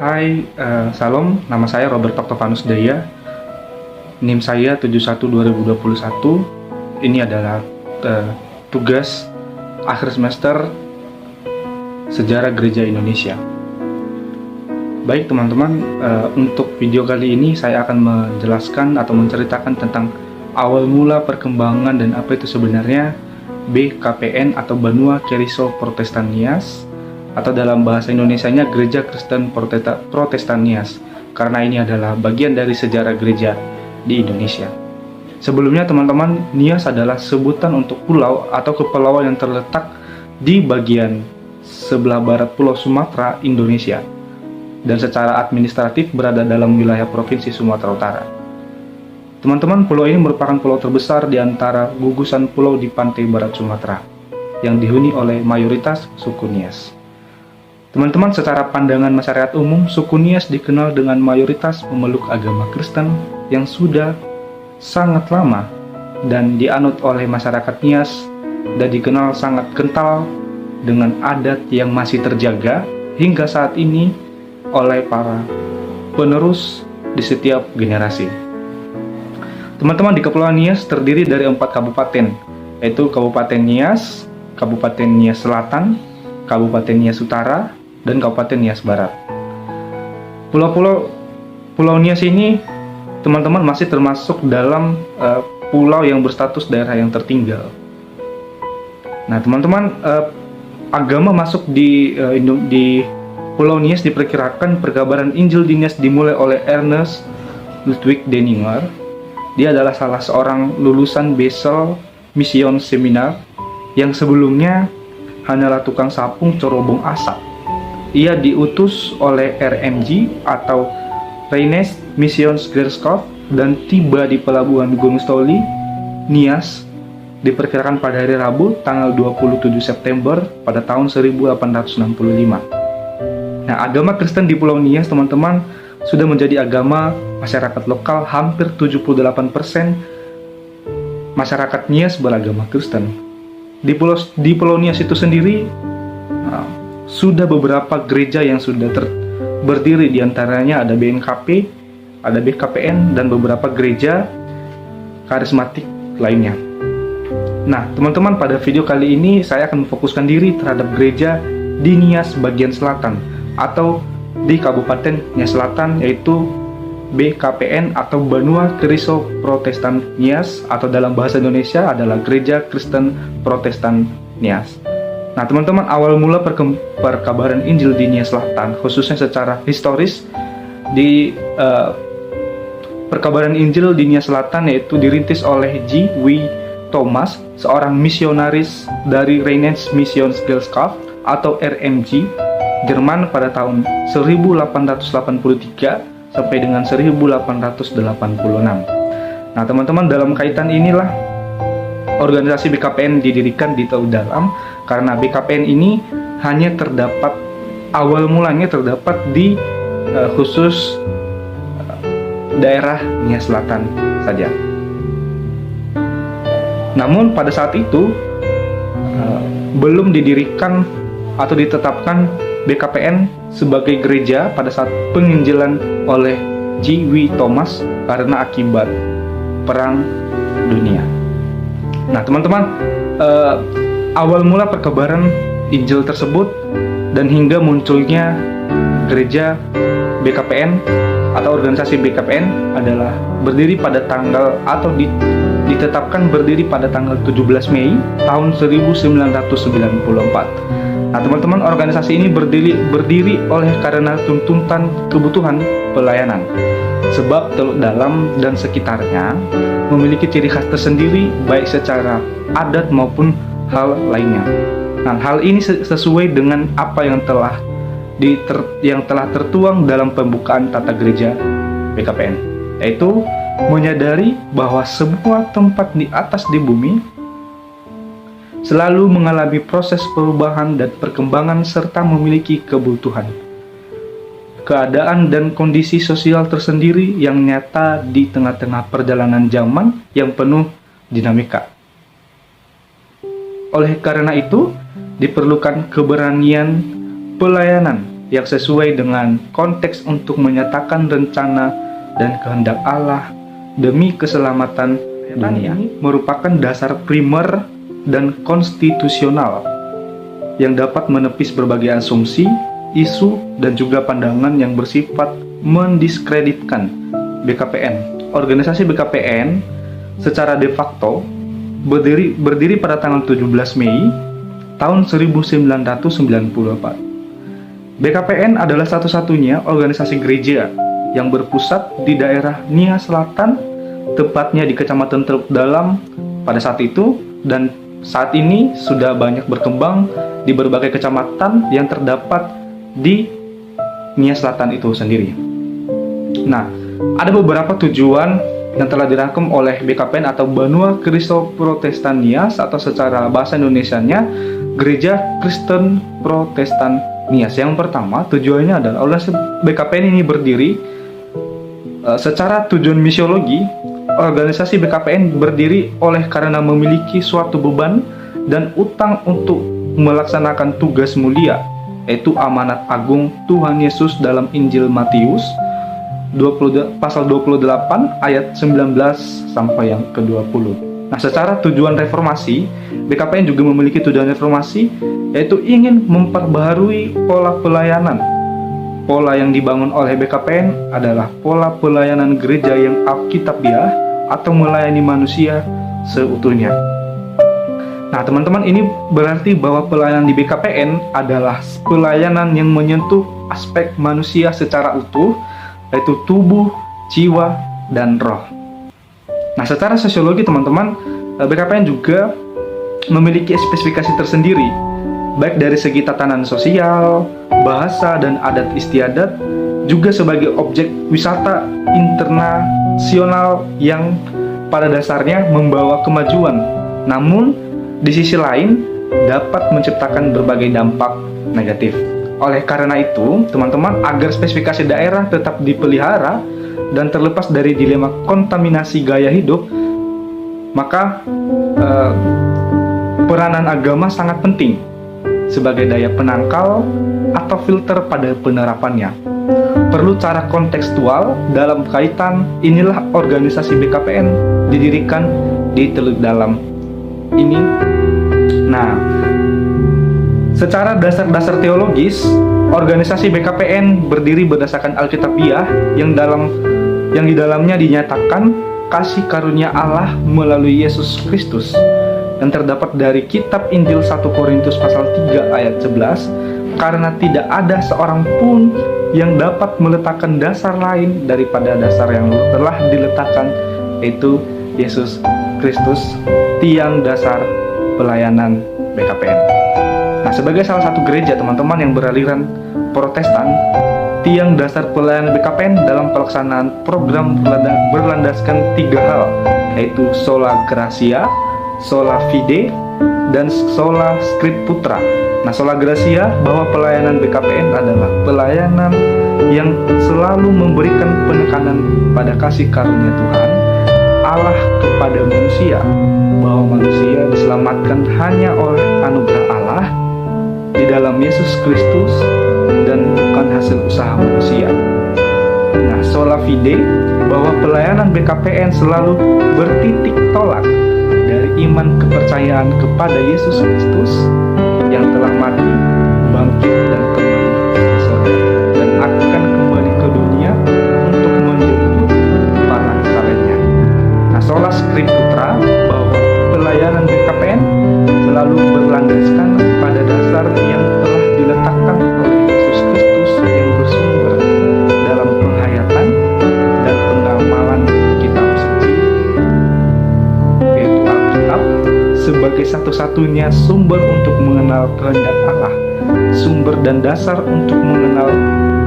Hai, salam. Nama saya Robert Octavianus Daya. NIM saya 71 2021. Ini adalah tugas akhir semester Sejarah Gereja Indonesia. Baik teman-teman, untuk video kali ini saya akan menjelaskan atau menceritakan tentang awal mula perkembangan dan apa itu sebenarnya BKPN atau Banua Keriso Protestan Nias, atau dalam bahasa Indonesianya Gereja Kristen Protestan Nias, karena ini adalah bagian dari sejarah gereja di Indonesia. Sebelumnya teman-teman, Nias adalah sebutan untuk pulau atau kepulauan yang terletak di bagian sebelah barat Pulau Sumatera, Indonesia, dan secara administratif berada dalam wilayah Provinsi Sumatera Utara. Teman-teman, pulau ini merupakan pulau terbesar di antara gugusan pulau di pantai barat Sumatera, yang dihuni oleh mayoritas suku Nias. Teman-teman, secara pandangan masyarakat umum, suku Nias dikenal dengan mayoritas memeluk agama Kristen yang sudah sangat lama dan dianut oleh masyarakat Nias dan dikenal sangat kental dengan adat yang masih terjaga hingga saat ini oleh para penerus di setiap generasi. Teman-teman, di Kepulauan Nias terdiri dari 4 kabupaten, yaitu Kabupaten Nias, Kabupaten Nias Selatan, Kabupaten Nias Utara, dan Kabupaten Nias Barat. Pulau Nias ini, teman-teman, masih termasuk dalam pulau yang berstatus daerah yang tertinggal. Nah, teman-teman, agama masuk di Pulau Nias diperkirakan perkabaran Injil di Nias dimulai oleh Ernest Ludwig Denninger. Dia adalah salah seorang lulusan Basel Mission Seminar yang sebelumnya hanyalah tukang sapung corobong asap. Ia diutus oleh RMG atau Rheinische Missionsgesellschaft dan tiba di pelabuhan Gunung Stoli, Nias, diperkirakan pada hari Rabu tanggal 27 September pada tahun 1865. Nah, agama Kristen di Pulau Nias, teman-teman, sudah menjadi agama masyarakat lokal. Hampir 78% masyarakat Nias beragama Kristen. Di Pulau Nias itu sendiri, sudah beberapa gereja yang sudah berdiri, diantaranya ada BNKP, ada BKPN, dan beberapa gereja karismatik lainnya. Nah, teman-teman, pada video kali ini saya akan memfokuskan diri terhadap gereja di Nias bagian selatan, atau di Kabupaten Nias Selatan, yaitu BKPN atau Banua Keriso Protestan Nias, atau dalam bahasa Indonesia adalah Gereja Kristen Protestan Nias. Nah, teman-teman, awal mula perkabaran Injil di Nias Selatan, khususnya secara historis, di perkabaran Injil di Nias Selatan yaitu dirintis oleh J. W. Thomas, seorang misionaris dari Rheinische Missionsgesellschaft atau RMG Jerman pada tahun 1883 sampai dengan 1886. Nah, teman-teman, dalam kaitan inilah organisasi BKPN didirikan di Tahu Dalam, karena BKPN ini hanya terdapat awal mulanya terdapat di khusus daerah Nias Selatan saja. Namun pada saat itu belum didirikan atau ditetapkan BKPN sebagai gereja pada saat penginjilan oleh J. W. Thomas karena akibat Perang Dunia. Nah, teman-teman, awal mula perkabaran Injil tersebut dan hingga munculnya gereja BKPN atau organisasi BKPN adalah berdiri pada tanggal atau ditetapkan berdiri pada tanggal 17 Mei tahun 1994. Nah, teman-teman, organisasi ini berdiri oleh karena tuntutan kebutuhan pelayanan. Sebab Teluk Dalam dan sekitarnya memiliki ciri khas tersendiri baik secara adat maupun hal lainnya. Nah, hal ini sesuai dengan apa yang telah tertuang dalam pembukaan tata gereja BKPN, yaitu menyadari bahwa semua tempat di atas di bumi selalu mengalami proses perubahan dan perkembangan serta memiliki kebutuhan, keadaan dan kondisi sosial tersendiri yang nyata di tengah-tengah perjalanan zaman yang penuh dinamika. Oleh karena itu, diperlukan keberanian pelayanan yang sesuai dengan konteks untuk menyatakan rencana dan kehendak Allah demi keselamatan dunia merupakan dasar primer dan konstitusional yang dapat menepis berbagai asumsi, isu, dan juga pandangan yang bersifat mendiskreditkan BKPN. Organisasi BKPN secara de facto berdiri pada tanggal 17 Mei tahun 1994. BKPN adalah satu-satunya organisasi gereja yang berpusat di daerah Nia Selatan, tepatnya di Kecamatan Teluk Dalam pada saat itu, dan saat ini sudah banyak berkembang di berbagai kecamatan yang terdapat di Nia Selatan itu sendiri. Nah, ada beberapa tujuan yang telah dirangkum oleh BKPN atau Banua Kristo Protestan Nias, atau secara bahasa Indonesianya Gereja Kristen Protestan Nias. Yang pertama, tujuannya adalah BKPN ini berdiri secara tujuan misiologi. Organisasi BKPN berdiri oleh karena memiliki suatu beban dan utang untuk melaksanakan tugas mulia, yaitu amanat agung Tuhan Yesus dalam Injil Matius pasal 28 ayat 19 sampai yang ke-20. Nah, secara tujuan reformasi, BKPN juga memiliki tujuan reformasi, yaitu ingin memperbaharui pola pelayanan. Pola yang dibangun oleh BKPN adalah pola pelayanan gereja yang alkitabiah atau melayani manusia seutuhnya. Nah, teman-teman, ini berarti bahwa pelayanan di BKPN adalah pelayanan yang menyentuh aspek manusia secara utuh, yaitu tubuh, jiwa, dan roh. Nah, secara sosiologi, teman-teman, BKPN juga memiliki spesifikasi tersendiri, baik dari segi tatanan sosial, bahasa, dan adat istiadat, juga sebagai objek wisata internasional yang pada dasarnya membawa kemajuan. Namun, di sisi lain, dapat menciptakan berbagai dampak negatif. Oleh karena itu, teman-teman, agar spesifikasi daerah tetap dipelihara dan terlepas dari dilema kontaminasi gaya hidup, maka peranan agama sangat penting sebagai daya penangkal atau filter pada penerapannya. Perlu cara kontekstual dalam kaitan inilah organisasi BKPN didirikan di Teluk Dalam ini. Nah, secara dasar-dasar teologis, organisasi BKPN berdiri berdasarkan Alkitabiah yang di dalamnya dinyatakan kasih karunia Allah melalui Yesus Kristus, yang terdapat dari kitab Injil 1 Korintus pasal 3 ayat 11, karena tidak ada seorang pun yang dapat meletakkan dasar lain daripada dasar yang telah diletakkan, yaitu Yesus Kristus, tiang dasar pelayanan BKPN. Nah, sebagai salah satu gereja, teman-teman, yang beraliran Protestan, tiang dasar pelayanan BKPN dalam pelaksanaan program berlandaskan 3 hal, yaitu Sola Gratia, Sola Fide, dan Sola Scriptura. Nah, Sola Gratia bahwa pelayanan BKPN adalah pelayanan yang selalu memberikan penekanan pada kasih karunia Tuhan Allah kepada manusia, bahwa manusia diselamatkan hanya oleh anugerah Allah di dalam Yesus Kristus dan bukan hasil usaha manusia. Nah, Sola Fide bahwa pelayanan BKPN selalu bertitik tolak dari iman kepercayaan kepada Yesus Kristus yang telah mati, bangkit, dan kembali ke surga, dan akan kembali ke dunia untuk menjemput para salehnya. Nah, Sola Scriptura bahwa pelayanan BKPN selalu berlandaskan pada dasar yang telah diletakkan oleh Yesus Kristus yang bersumber dalam penghayatan dan pengamalan kitab suci, yaitu Alkitab, sebagai satu-satunya sumber untuk mengenal kehendak Allah, sumber dan dasar untuk mengenal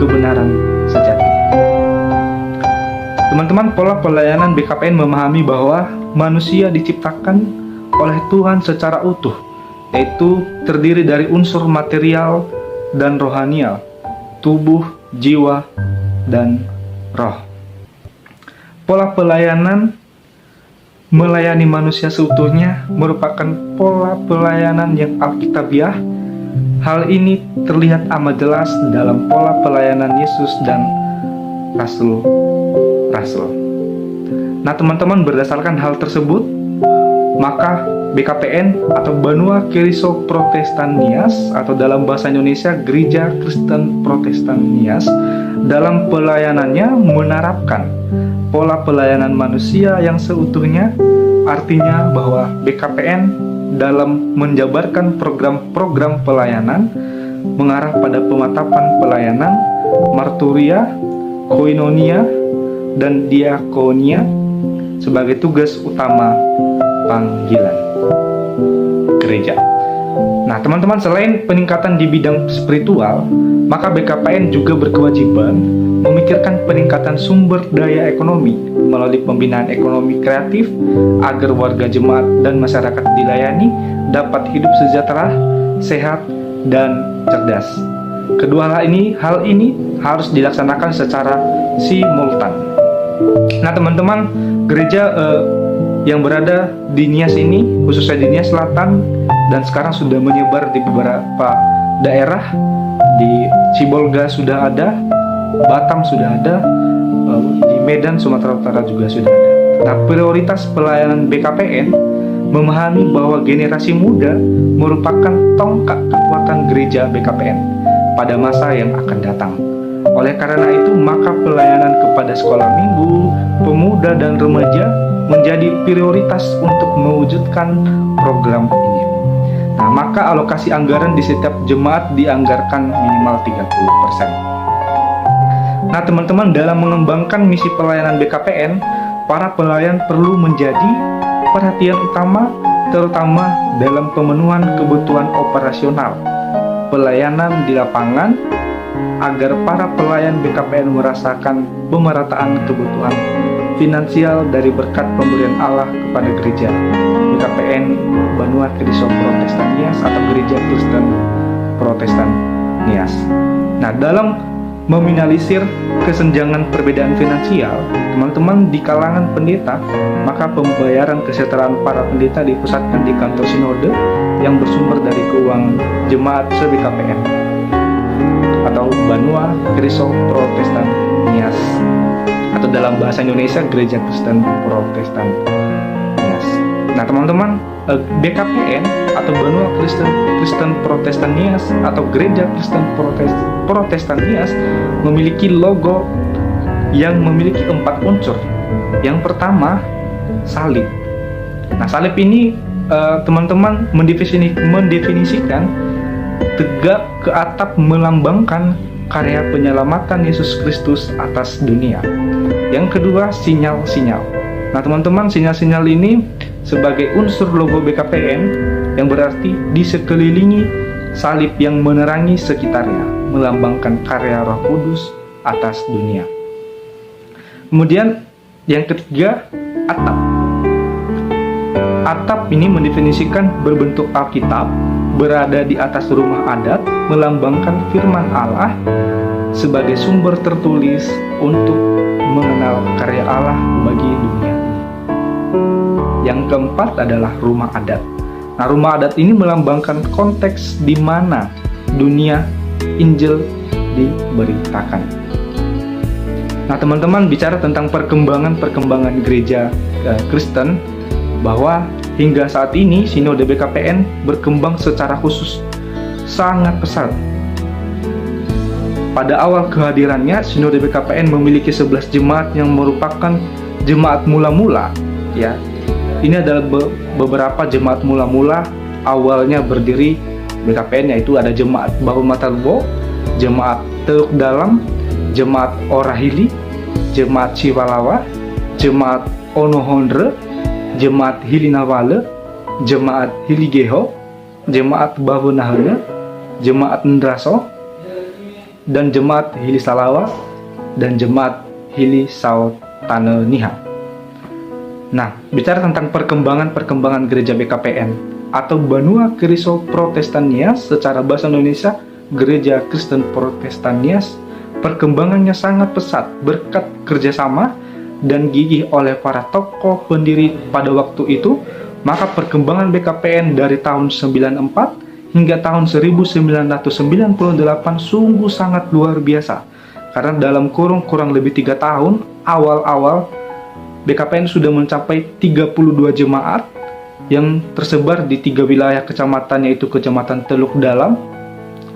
kebenaran sejati. Teman-teman, pola pelayanan BKPN memahami bahwa manusia diciptakan oleh Tuhan secara utuh, yaitu terdiri dari unsur material dan rohanial, tubuh, jiwa, dan roh. Pola pelayanan melayani manusia seutuhnya merupakan pola pelayanan yang alkitabiah, hal ini terlihat amat jelas dalam pola pelayanan Yesus dan rasul-rasul. Nah teman-teman, berdasarkan hal tersebut, maka BKPN atau Banua Keriso Protestan Nias, atau dalam bahasa Indonesia Gereja Kristen Protestan Nias, dalam pelayanannya menerapkan pola pelayanan manusia yang seutuhnya. Artinya bahwa BKPN dalam menjabarkan program-program pelayanan mengarah pada pematapan pelayanan, marturia, koinonia, dan diakonia sebagai tugas utama panggilan gereja. Nah teman-teman, selain peningkatan di bidang spiritual, maka BKPN juga berkewajiban memikirkan peningkatan sumber daya ekonomi melalui pembinaan ekonomi kreatif agar warga jemaat dan masyarakat dilayani dapat hidup sejahtera, sehat, dan cerdas. Kedua hal ini harus dilaksanakan secara simultan. Nah teman-teman, gereja yang berada di Nias ini, khususnya di Nias Selatan, dan sekarang sudah menyebar di beberapa daerah. Di Sibolga sudah ada, Batam sudah ada, di Medan, Sumatera Utara juga sudah ada. Nah, prioritas pelayanan BKPN memahami bahwa generasi muda merupakan tonggak kekuatan gereja BKPN pada masa yang akan datang. Oleh karena itu, maka pelayanan kepada sekolah minggu, pemuda dan remaja menjadi prioritas untuk mewujudkan program ini. Nah, maka alokasi anggaran di setiap jemaat dianggarkan minimal 30%. Nah, teman-teman, dalam mengembangkan misi pelayanan BKPN, para pelayan perlu menjadi perhatian utama, terutama dalam pemenuhan kebutuhan operasional, pelayanan di lapangan, agar para pelayan BKPN merasakan pemerataan kebutuhan finansial dari berkat pemberian Allah kepada gereja BKPN Banua Keriso Protestan Nias atau Gereja Kristen Protestan Nias. Nah, dalam meminimalisir kesenjangan perbedaan finansial, teman-teman, di kalangan pendeta, maka pembayaran kesejahteraan para pendeta dipusatkan di kantor sinode yang bersumber dari keuangan jemaat se-BKPN atau Banua Keriso Protestan Nias, atau dalam bahasa Indonesia Gereja Kristen Protestan Nias. Nah teman-teman, BKPN atau Banua Kristen Protestan Nias atau Gereja Kristen Protestan Nias memiliki logo yang memiliki 4 unsur. Yang pertama, salib. Nah, salib ini teman-teman mendefinisikan tegak ke atap melambangkan karya penyelamatan Yesus Kristus atas dunia. Yang kedua, sinyal-sinyal. Nah, teman-teman, sinyal-sinyal ini sebagai unsur logo BKPN yang berarti di sekelilingi salib yang menerangi sekitarnya, melambangkan karya Roh Kudus atas dunia. Kemudian yang ketiga, atap. Atap ini mendefinisikan berbentuk Alkitab, berada di atas rumah adat, melambangkan firman Allah sebagai sumber tertulis untuk mengenal karya Allah bagi dunia. Yang keempat adalah rumah adat. Nah, rumah adat ini melambangkan konteks di mana dunia Injil diberitakan. Nah, teman-teman, bicara tentang perkembangan gereja Kristen, bahwa hingga saat ini Sinode BKPN berkembang secara khusus sangat pesat. Pada awal kehadirannya, Sinode BKPN memiliki 11 jemaat yang merupakan jemaat mula-mula, ya. Ini adalah beberapa jemaat mula-mula awalnya berdiri BKPN, yaitu ada jemaat Bahu Matalbo, jemaat Teluk Dalam, jemaat Orahili, jemaat Ciwalawa, jemaat Onohondre, jemaat Hilinawale, jemaat Hiligeho, jemaat Bahu Nahale, jemaat Ndraso, dan jemaat Hilisalawa, dan jemaat Hilisau-Tane Niha. Nah, bicara tentang perkembangan gereja BKPN atau Banua Keriso Protestan Nias, secara bahasa Indonesia Gereja Kristen Protestan Nias, perkembangannya sangat pesat berkat kerjasama dan gigih oleh para tokoh pendiri pada waktu itu. Maka perkembangan BKPN dari tahun 94 hingga tahun 1998 sungguh sangat luar biasa. Karena dalam kurang lebih 3 tahun awal-awal BKPN sudah mencapai 32 jemaat yang tersebar di 3 wilayah kecamatan, yaitu Kecamatan Teluk Dalam,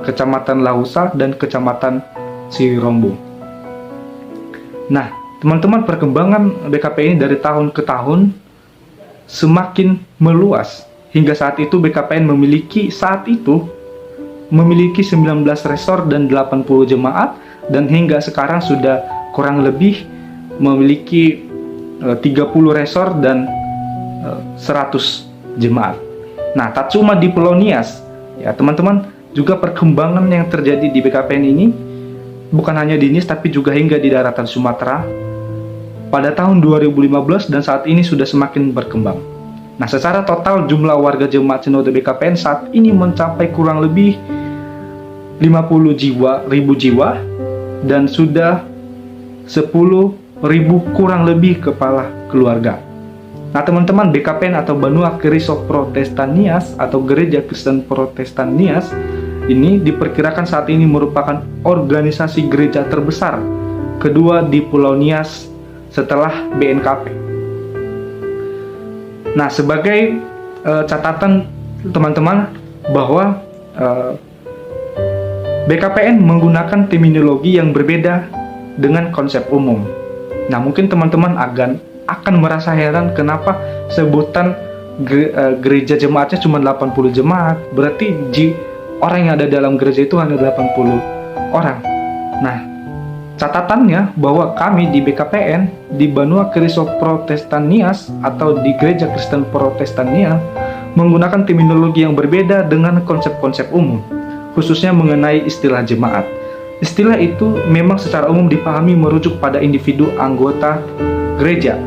Kecamatan Lausa, dan Kecamatan Sirombo. Nah, teman-teman, perkembangan BKPN dari tahun ke tahun semakin meluas. Hingga saat itu BKPN memiliki 19 resor dan 80 jemaat, dan hingga sekarang sudah kurang lebih memiliki 30 resor dan 100 jemaat. Nah, tak cuma di Pulau Nias, ya teman-teman, juga perkembangan yang terjadi di BKPN ini bukan hanya di Nias tapi juga hingga di daratan Sumatera pada tahun 2015 dan saat ini sudah semakin berkembang. Nah, secara total jumlah warga jemaat Sinode BKPN saat ini mencapai kurang lebih 50.000 jiwa dan sudah 10.000 kurang lebih kepala keluarga. Nah, teman-teman, BKPN atau Banua Keriso Protestan Nias atau Gereja Kristen Protestan Nias ini diperkirakan saat ini merupakan organisasi gereja terbesar kedua di Pulau Nias setelah BNKP. Nah, sebagai catatan teman-teman bahwa BKPN menggunakan terminologi yang berbeda dengan konsep umum. Nah, mungkin teman-teman akan merasa heran kenapa sebutan gereja jemaatnya cuma 80 jemaat. Berarti orang yang ada dalam gereja itu hanya 80 orang. Nah, catatannya bahwa kami di BKPN, di Banua Keriso Protestan Nias atau di Gereja Kristen Protestan Nias, menggunakan terminologi yang berbeda dengan konsep-konsep umum, khususnya mengenai istilah jemaat. Istilah itu memang secara umum dipahami merujuk pada individu anggota gereja.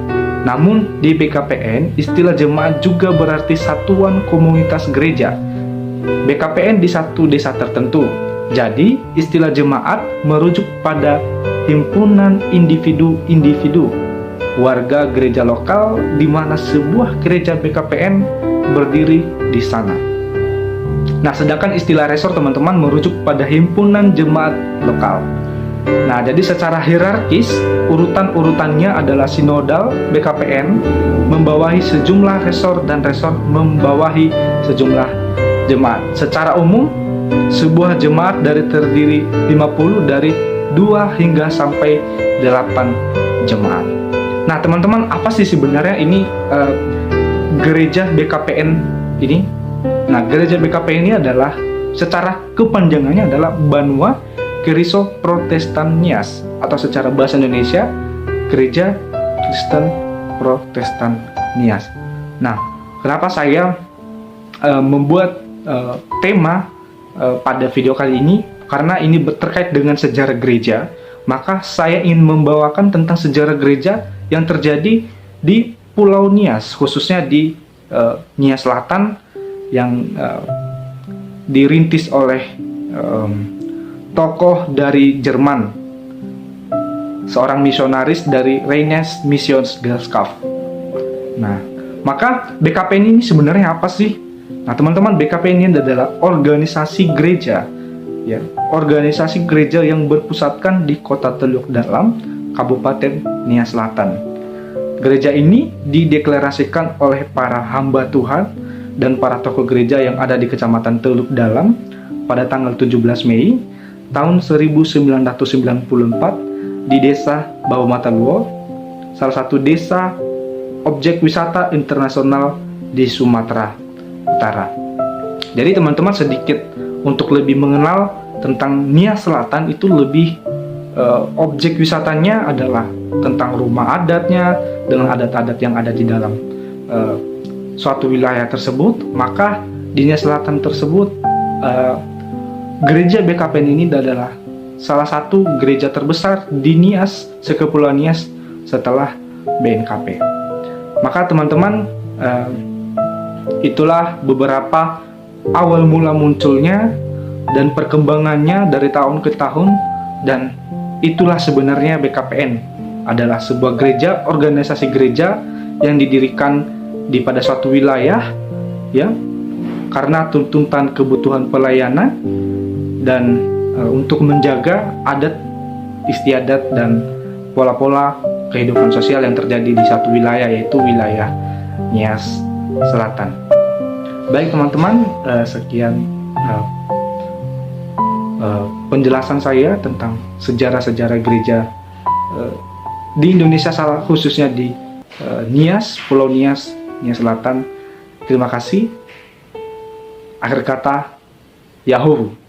Namun di BKPN, istilah jemaat juga berarti satuan komunitas gereja. BKPN di satu desa tertentu. Jadi, istilah jemaat merujuk pada himpunan individu-individu warga gereja lokal di mana sebuah gereja BKPN berdiri di sana. Nah, sedangkan istilah resor teman-teman merujuk pada himpunan jemaat lokal. Nah, jadi secara hierarkis urutan-urutannya adalah sinodal BKPN membawahi sejumlah resor dan resor membawahi sejumlah jemaat. Secara umum, sebuah jemaat terdiri 50 dari 2 hingga sampai 8 jemaat. Nah, teman-teman, apa sih sebenarnya ini gereja BKPN ini? Nah, gereja BKPN ini adalah secara kepanjangannya adalah Banua Keriso Protestan Nias atau secara bahasa Indonesia Gereja Kristen Protestan Nias. Nah, kenapa saya membuat tema pada video kali ini? Karena ini terkait dengan sejarah gereja, maka saya ingin membawakan tentang sejarah gereja yang terjadi di Pulau Nias, khususnya di Nias Selatan yang dirintis oleh tokoh dari Jerman, seorang misionaris dari Rheinische Missionsgesellschaft. Nah, maka BKPN ini sebenarnya apa sih? Nah, teman-teman, BKPN ini adalah organisasi gereja, ya, organisasi gereja yang berpusatkan di Kota Teluk Dalam, Kabupaten Nias Selatan. Gereja ini dideklarasikan oleh para hamba Tuhan dan para tokoh gereja yang ada di Kecamatan Teluk Dalam pada tanggal 17 Mei tahun 1994 di Desa Bawamataluo, salah satu desa objek wisata internasional di Sumatera Utara. Jadi teman-teman, sedikit untuk lebih mengenal tentang Nias Selatan itu lebih objek wisatanya adalah tentang rumah adatnya dengan adat-adat yang ada di dalam suatu wilayah tersebut. Maka di Nias Selatan tersebut gereja BKPN ini adalah salah satu gereja terbesar di Nias, sekepulauan Nias setelah BNKP. Maka teman-teman, itulah beberapa awal mula munculnya dan perkembangannya dari tahun ke tahun, dan itulah sebenarnya BKPN adalah sebuah gereja, organisasi gereja yang didirikan pada suatu wilayah, ya, karena tuntutan kebutuhan pelayanan dan untuk menjaga adat istiadat dan pola-pola kehidupan sosial yang terjadi di satu wilayah, yaitu wilayah Nias Selatan. Baik teman-teman, sekian penjelasan saya tentang sejarah-sejarah gereja di Indonesia, khususnya di Nias, Pulau Nias, Nias Selatan. Terima kasih. Akhir kata, Yahoo!